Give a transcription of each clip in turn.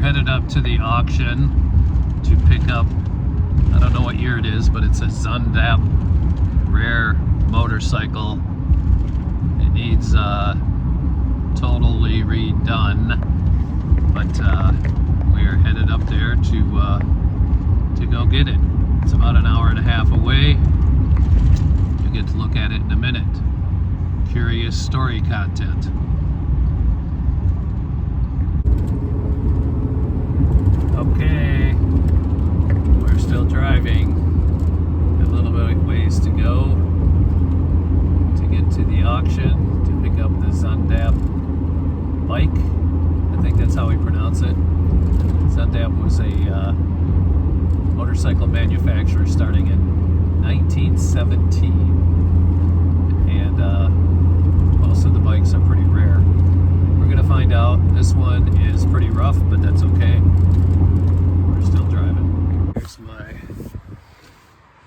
headed up to the auction to pick up, I don't know what year it is, but it's a Zundap rare motorcycle. It needs totally redone, but we are headed up there to go get it. It's about an hour and a half away. You'll get to look at it in a minute. Curious Story Content. Okay, we're still driving. A little bit of ways to go to get to the auction to pick up the Zundap bike. I think that's how we pronounce it. Zundap was a motorcycle manufacturer starting in 1917, and most of the bikes are pretty rare. We're gonna find out. This one is pretty rough, but that's okay. We're still driving. Here's my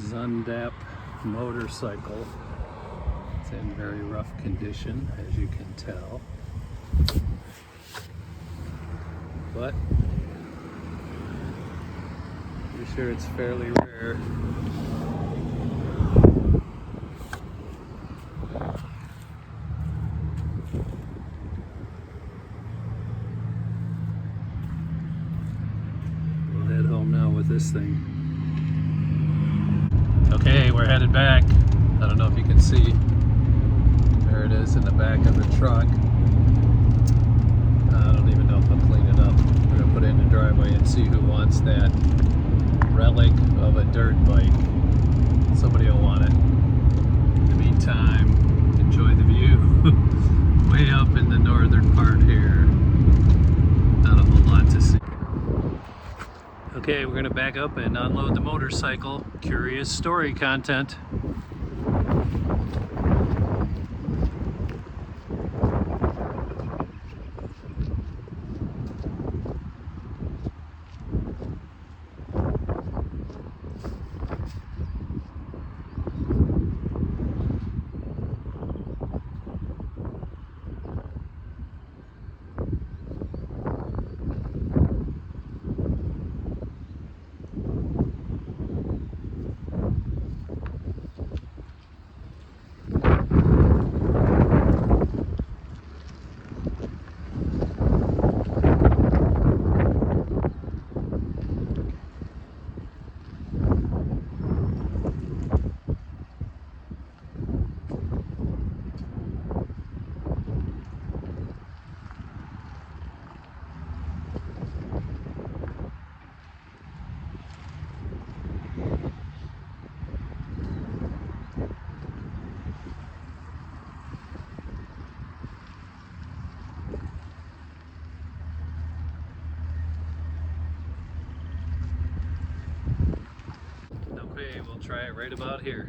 Zundap motorcycle. It's in very rough condition, as you can tell, but pretty sure it's fairly rare. We'll head home now with this thing. Okay, we're headed back. I don't know if you can see. There it is in the back of the truck. I don't even know if I'll clean it up. We're gonna put it in the driveway and see who wants that relic of a dirt bike. Somebody will want it. In the meantime, enjoy the view. Way up in the northern part here. Not a whole lot to see. Okay, we're gonna back up and unload the motorcycle. Curious Story Content. Okay, we'll try it right about here.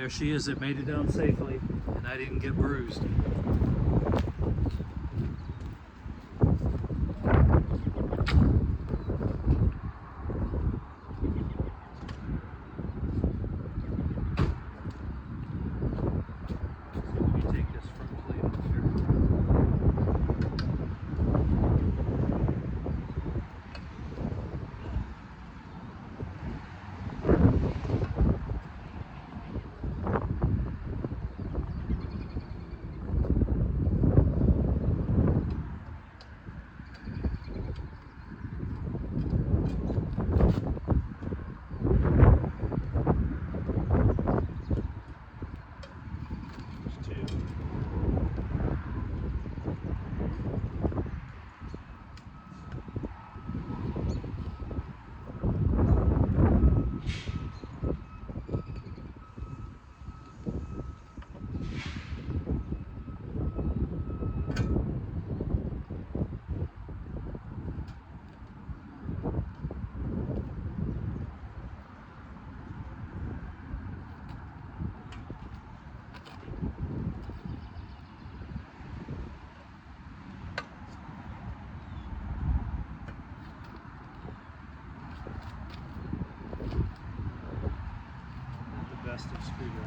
there she is. It made it down safely, and I didn't get bruised. Best of screwdrivers.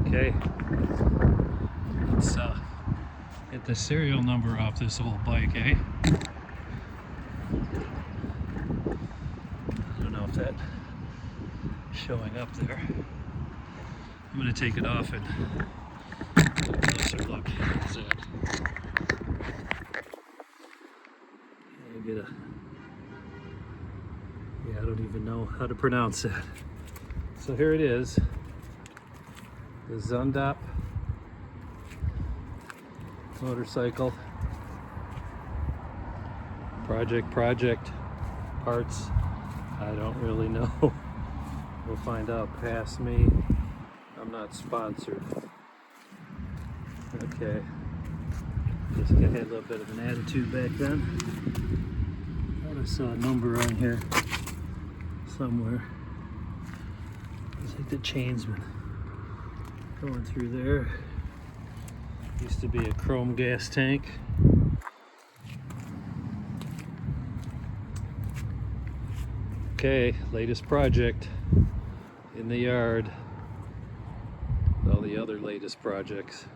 Okay, let's get the serial number off this old bike, eh? I don't know if that's showing up there. I'm going to take it off and get a closer look. What's that? I don't even know how to pronounce that. So here it is. The Zundap motorcycle project parts. I don't really know. We'll find out. Past me. I'm not sponsored. Okay. This guy had a little bit of an attitude back then. I thought I saw a number on here somewhere. It's like the chain's been going through there. Used to be a chrome gas tank. Okay, latest project in the yard. All the other latest projects.